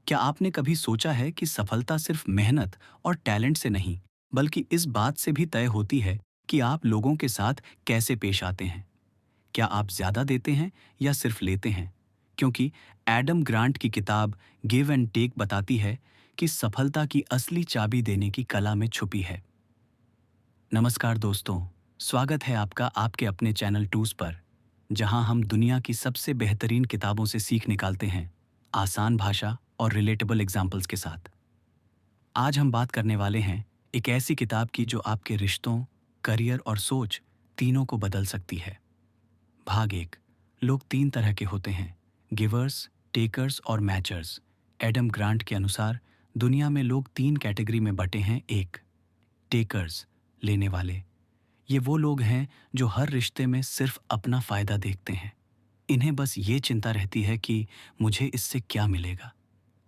क्या आपने कभी सोचा है कि सफलता सिर्फ मेहनत और टैलेंट से नहीं, बल्कि इस बात से भी तय होती है कि आप लोगों के साथ कैसे पेश आते हैं? क्या आप ज़्यादा देते हैं या सिर्फ लेते हैं? क्योंकि एडम ग्रांट की किताब गिव एंड टेक बताती है कि सफलता की असली चाबी देने की कला में छुपी है। नमस्कार दोस्तों, स्वागत है आपका आपके अपने चैनल टूस पर, जहां हम दुनिया की सबसे बेहतरीन किताबों से सीख निकालते हैं, आसान भाषा और रिलेटेबल एग्जाम्पल्स के साथ। आज हम बात करने वाले हैं एक ऐसी किताब की जो आपके रिश्तों, करियर और सोच तीनों को बदल सकती है। भाग एक। लोग तीन तरह के होते हैं, गिवर्स, टेकर्स और मैचर्स। एडम ग्रांट के अनुसार दुनिया में लोग तीन कैटेगरी में बटे हैं। एक, टेकर्स, लेने वाले। ये वो लोग हैं जो हर रिश्ते में सिर्फ अपना फायदा देखते हैं। इन्हें बस ये चिंता रहती है कि मुझे इससे क्या मिलेगा।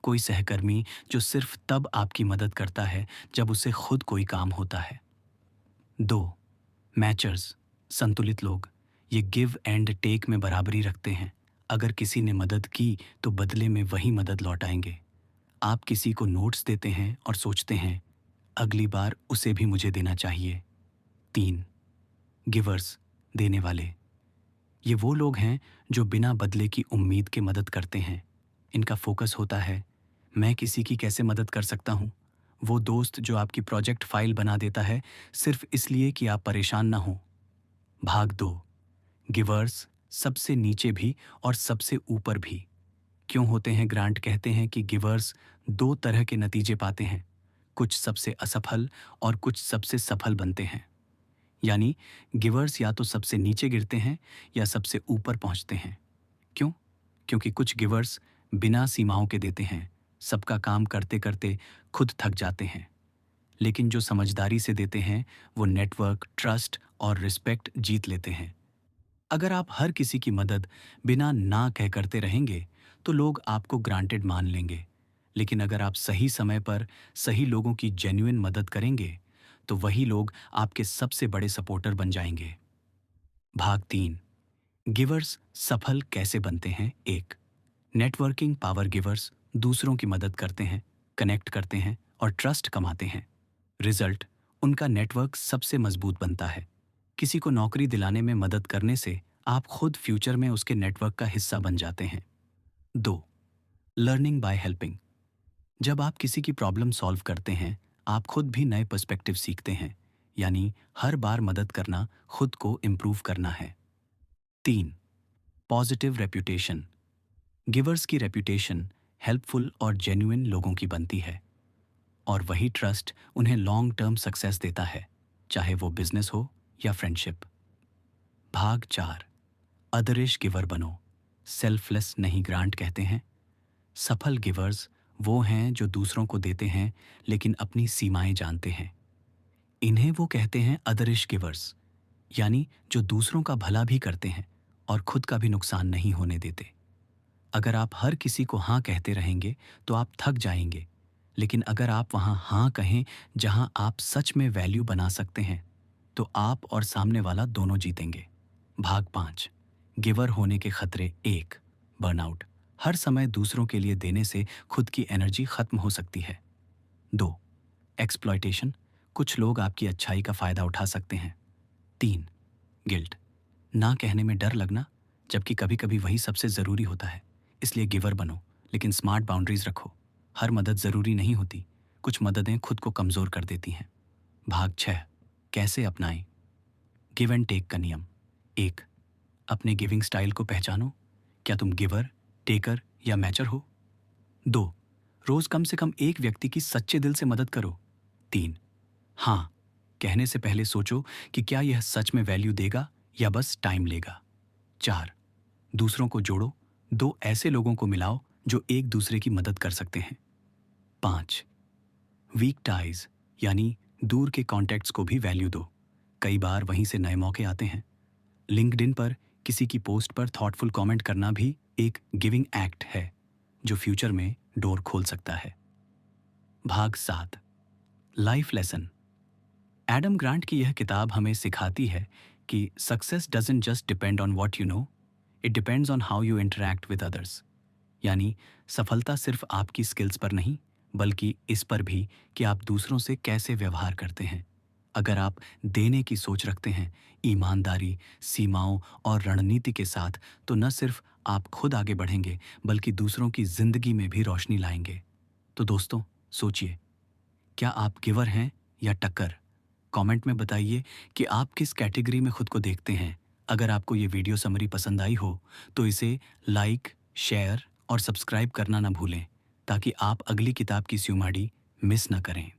कोई सहकर्मी जो सिर्फ तब आपकी मदद करता है जब उसे खुद कोई काम होता है। दो, मैचर्स, संतुलित लोग। ये गिव एंड टेक में बराबरी रखते हैं। अगर किसी ने मदद की तो बदले में वही मदद लौटाएंगे। आप किसी को नोट्स देते हैं और सोचते हैं, अगली बार उसे भी मुझे देना चाहिए। तीन, गिवर्स, देने वाले। ये वो लोग हैं जो बिना बदले की उम्मीद के मदद करते हैं। इनका फोकस होता है, मैं किसी की कैसे मदद कर सकता हूँ। वो दोस्त जो आपकी प्रोजेक्ट फाइल बना देता है सिर्फ इसलिए कि आप परेशान ना हो। भाग दो, गिवर्स, सबसे नीचे भी और सबसे ऊपर भी। क्यों होते हैं? ग्रांट कहते हैं कि गिवर्स दो तरह के नतीजे पाते हैं, कुछ सबसे असफल और कुछ सबसे सफल बनते हैं। यानी गिवर्स या तो सबसे नीचे गिरते हैं या सबसे ऊपर पहुंचते हैं। क्यों? क्योंकि कुछ गिवर्स बिना सीमाओं के देते हैं, सबका काम करते करते खुद थक जाते हैं। लेकिन जो समझदारी से देते हैं वो नेटवर्क, ट्रस्ट और रिस्पेक्ट जीत लेते हैं। अगर आप हर किसी की मदद बिना ना कह करते रहेंगे तो लोग आपको ग्रांटेड मान लेंगे। लेकिन अगर आप सही समय पर सही लोगों की जेन्युइन मदद करेंगे तो वही लोग आपके सबसे बड़े सपोर्टर बन जाएंगे। भाग तीन, गिवर्स सफल कैसे बनते हैं। एक, नेटवर्किंग पावर। गिवर्स दूसरों की मदद करते हैं, कनेक्ट करते हैं और ट्रस्ट कमाते हैं। रिजल्ट, उनका नेटवर्क सबसे मजबूत बनता है। किसी को नौकरी दिलाने में मदद करने से आप खुद फ्यूचर में उसके नेटवर्क का हिस्सा बन जाते हैं। दो, लर्निंग बाय हेल्पिंग। जब आप किसी की प्रॉब्लम सॉल्व करते हैं आप खुद भी नए पर्सपेक्टिव सीखते हैं। यानी हर बार मदद करना खुद को इम्प्रूव करना है। तीन, पॉजिटिव रेप्यूटेशन। गिवर्स की रेप्यूटेशन हेल्पफुल और जेन्युइन लोगों की बनती है, और वही ट्रस्ट उन्हें लॉन्ग टर्म सक्सेस देता है, चाहे वो बिजनेस हो या फ्रेंडशिप। भाग चार, अदरिश गिवर बनो, सेल्फलेस नहीं। ग्रांट कहते हैं सफल गिवर्स वो हैं जो दूसरों को देते हैं लेकिन अपनी सीमाएं जानते हैं। इन्हें वो कहते हैं अदरिश गिवर्स, यानी जो दूसरों का भला भी करते हैं और खुद का भी नुकसान नहीं होने देते। अगर आप हर किसी को हाँ कहते रहेंगे तो आप थक जाएंगे, लेकिन अगर आप वहाँ हाँ कहें जहाँ आप सच में वैल्यू बना सकते हैं तो आप और सामने वाला दोनों जीतेंगे। भाग पाँच, गिवर होने के खतरे। एक, बर्नआउट। हर समय दूसरों के लिए देने से खुद की एनर्जी खत्म हो सकती है। दो, एक्सप्लॉयटेशन। कुछ लोग आपकी अच्छाई का फायदा उठा सकते हैं। तीन, गिल्ट। ना कहने में डर लगना, जबकि कभी कभी वही सबसे ज़रूरी होता है। इसलिए गिवर बनो, लेकिन स्मार्ट बाउंड्रीज रखो। हर मदद ज़रूरी नहीं होती, कुछ मददें खुद को कमज़ोर कर देती हैं। भाग छः, कैसे अपनाएं गिव एंड टेक का नियम। एक, अपने गिविंग स्टाइल को पहचानो। क्या तुम गिवर, टेकर या मैचर हो? दो, रोज़ कम से कम एक व्यक्ति की सच्चे दिल से मदद करो। तीन, हाँ कहने से पहले सोचो कि क्या यह सच में वैल्यू देगा या बस टाइम लेगा। चार, दूसरों को जोड़ो। दो ऐसे लोगों को मिलाओ जो एक दूसरे की मदद कर सकते हैं। पाँच, वीक टाइज, यानी दूर के कॉन्टैक्ट्स को भी वैल्यू दो। कई बार वहीं से नए मौके आते हैं। लिंक्डइन पर किसी की पोस्ट पर थॉटफुल कमेंट करना भी एक गिविंग एक्ट है जो फ्यूचर में डोर खोल सकता है। भाग सात, लाइफ लेसन। एडम ग्रांट की यह किताब हमें सिखाती है कि success doesn't just depend on what you know, it depends on how you interact with others. यानी सफलता सिर्फ आपकी स्किल्स पर नहीं, बल्कि इस पर भी कि आप दूसरों से कैसे व्यवहार करते हैं। अगर आप देने की सोच रखते हैं, ईमानदारी, सीमाओं और रणनीति के साथ, तो न सिर्फ आप खुद आगे बढ़ेंगे, बल्कि दूसरों की जिंदगी में भी रोशनी लाएंगे। तो दोस्तों, सोचिए, क्या आप गिवर हैं या टक्कर? कमेंट में बताइए कि आप किस कैटेगरी में खुद को देखते हैं। अगर आपको ये वीडियो समरी पसंद आई हो, तो इसे लाइक, शेयर और सब्सक्राइब करना ना भूलें, ताकि आप अगली किताब की स्यूमाड़ी मिस ना करें।